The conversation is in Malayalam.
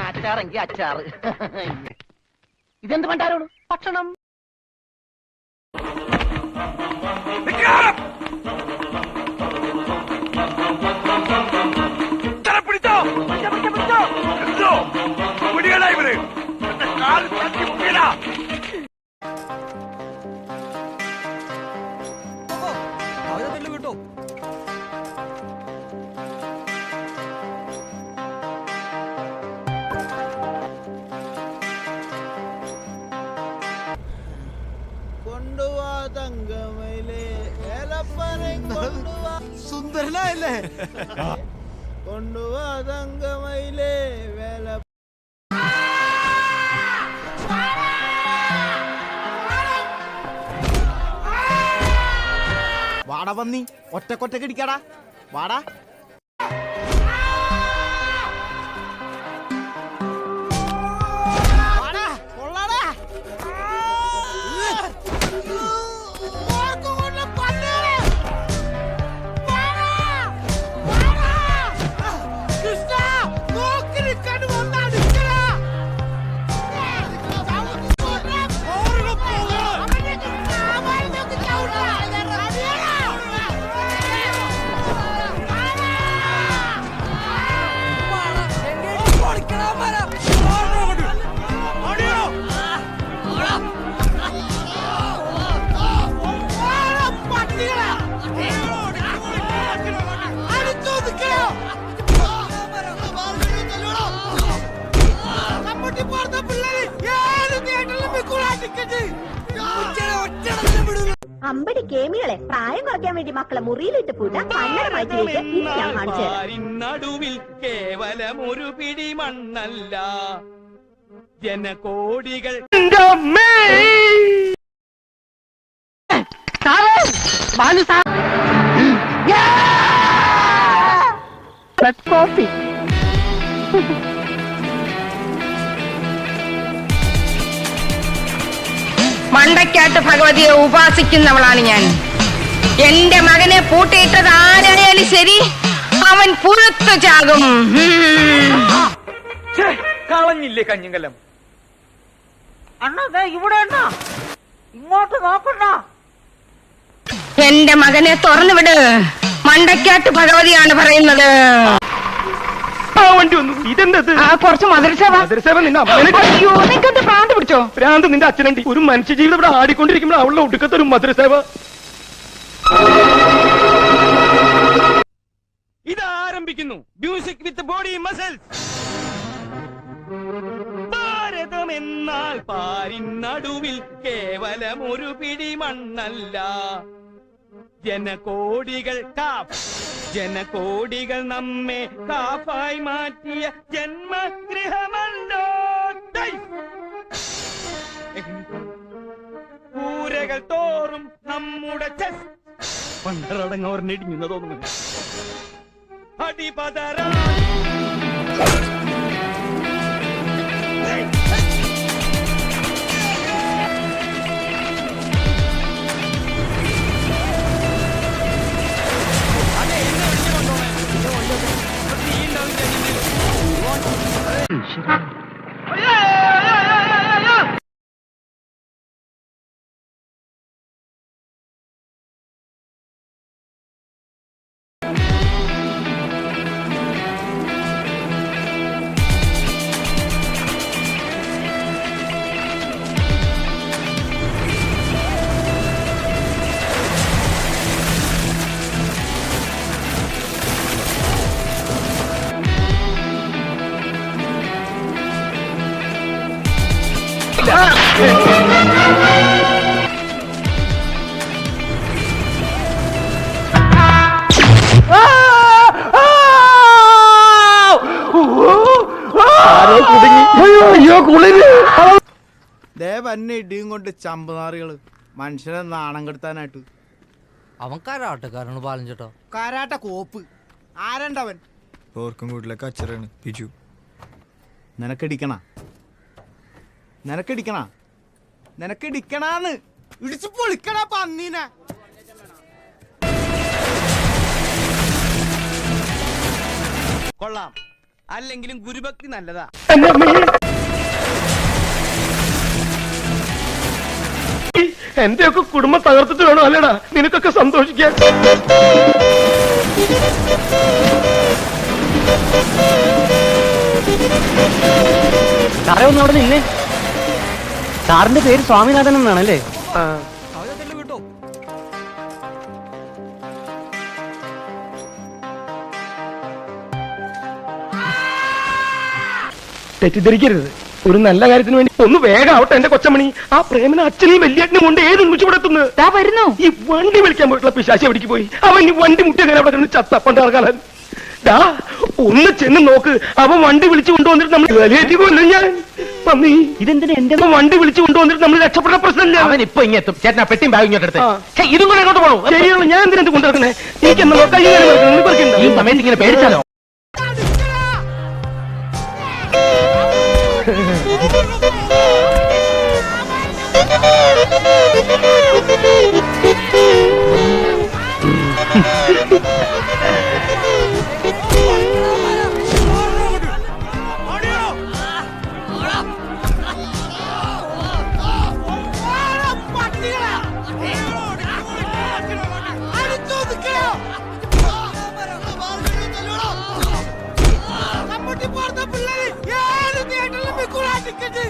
അച്ചാറെങ്കി അച്ചാറ്. ഇതെന്ത് പണ്ടാരോട് ഭക്ഷണം? സുന്ദരനല്ലേ കൊണ്ടുവാതങ്കമയിലേ വേല വാട പന്നി ഒറ്റക്കൊറ്റക്കടിക്കാടാ വാടാ. അമ്പടി കേമികളെ പ്രായം കുറയ്ക്കാൻ വേണ്ടി മക്കളെ മുറിയിലിട്ട് പൂട്ട നടുവിൽ കേവലം ഒരു പിടി മണ്ണല്ല ജനകോടികൾ. കോഫി മണ്ടയ്ക്കാട്ട് ഭഗവതിയെ ഉപാസിക്കുന്നവളാണ് ഞാൻ. എന്റെ മകനെ പൂട്ടിയിട്ടത് ആരായാലും ശരി, അവൻ പുറത്തു ചാകും. കളഞ്ഞില്ലേ കഞ്ഞിങ്കലം? അണ്ണാ ഇവിടെ ഇങ്ങോട്ട് നോക്കണ്ട. എന്റെ മകനെ തുറന്നുവിട്. മണ്ടയ്ക്കാട്ട് ഭഗവതിയാണ് പറയുന്നത്. വണ്ടി വന്നു. ഇതെന്തത്? കുറച്ച് മദ്രസേവ. അയ്യോ, നിനക്കെന്ത് ഭ്രാന്ത് പിടിച്ചോ? ഭ്രാന്ത് നിന്റെ അച്ഛനുണ്ട്. ഒരു മനുഷ്യജീവിതം ഇവിടെ ആടിക്കൊണ്ടിരിക്കുമ്പോൾ അവളുടെ ഒടുക്കത്തെ ഒരു മദ്രസേവ. ഇത് ആരംഭിക്കുന്നു മ്യൂസിക് വിത്ത് ബോഡി മസിൽസ്. ഭാരതം എന്നാൽ പാരിൻ നടുവിൽ കേവലം ഒരു പിടി മണ്ണല്ല ജനകോടികൾ. ജനകോടികൾ നമ്മെ കാപ്പായി മാറ്റിയ ജന്മഗൃഹമല്ലോ. കൂരകൾ തോറും നമ്മുടെ പണ്ടടങ്ങോറിനിടിഞ്ഞു തോന്നുന്നു. അടിപതരാ ദേവന്നെ ഇടിയും കൊണ്ട് ചമ്പനാറികള് മനുഷ്യനെ നാണം കെടുത്താനായിട്ട്. അവൻ കരാട്ടക്കാരാണ് പാലം ചേട്ടോ. കാരാട്ട കോപ്പ് ആരണ്ടവൻ? ഓർക്കും വീട്ടിലേക്ക് അച്ഛനാണ് ബിജു. നിനക്കിടിക്കണാന്ന് ഇടിച്ച് പൊളിക്കടാ പന്നീനെ. കൊള്ളാം, അല്ലെങ്കിലും ഗുരുഭക്തി നല്ലതാ. എന്റെ അമ്മേ. എന്റെയൊക്കെ കുടുംബം തകർത്തിട്ട് വേണോ അല്ലേടാ നിനക്കൊക്കെ സന്തോഷിക്കാൻ? സാറേ ഒന്ന് അവിടെ നിന്നേ. സാറിന്റെ പേര് സ്വാമിനാഥൻ എന്നാണല്ലേ? കേട്ടോ, തെറ്റിദ്ധരിക്കരുത്. ഒരു നല്ല കാര്യത്തിന് വേണ്ടി ഒന്ന് വേഗം ആവട്ടെ എന്റെ കൊച്ചമണി. ആ പ്രേമന അച്ഛനെയും വലിയേട്ടനും കൊണ്ട് ഏത് നിമിഷം ഇവിടെ എത്തുന്നത്? വരുന്നു. ഈ വണ്ടി വിളിക്കാൻ പോയിട്ടുള്ള പിശാശി എവിടേക്ക് പോയി? അവൻ ഈ വണ്ടി മുട്ടിയ അവിടെ കിടന്ന് ചത്തപ്പണ്ടാർക്കാലൻ. ഡാ ഒന്ന് ചെന്ന് നോക്ക്. അവൻ വണ്ടി വിളിച്ചു കൊണ്ടുവന്നിട്ട് നമ്മൾ കൊല്ല ഞാൻ പന്നി. ഇതെന്തിനാ എന്റെ വണ്ടി വിളിച്ചു കൊണ്ടുവന്നിട്ട് നമ്മൾ രക്ഷപ്പെട്ട പ്രശ്നമില്ല. അവൻ ഇപ്പൊ ഇങ്ങെത്തും. ചേട്ടനാ പെട്ടിയും ബാഗ് ഇങ്ങോട്ട് എടുത്ത്. ആ. ഇതും കൂടെ എങ്ങോട്ട് പോകണു? ശരിയാണ്, ഞാൻ എന്തിനാ കൊണ്ടുവരുന്നേ? എനിക്ക് എന്താ നോക്കാം. ഈ സമയത്ത് ഇങ്ങനെ പേടിച്ചാലോ?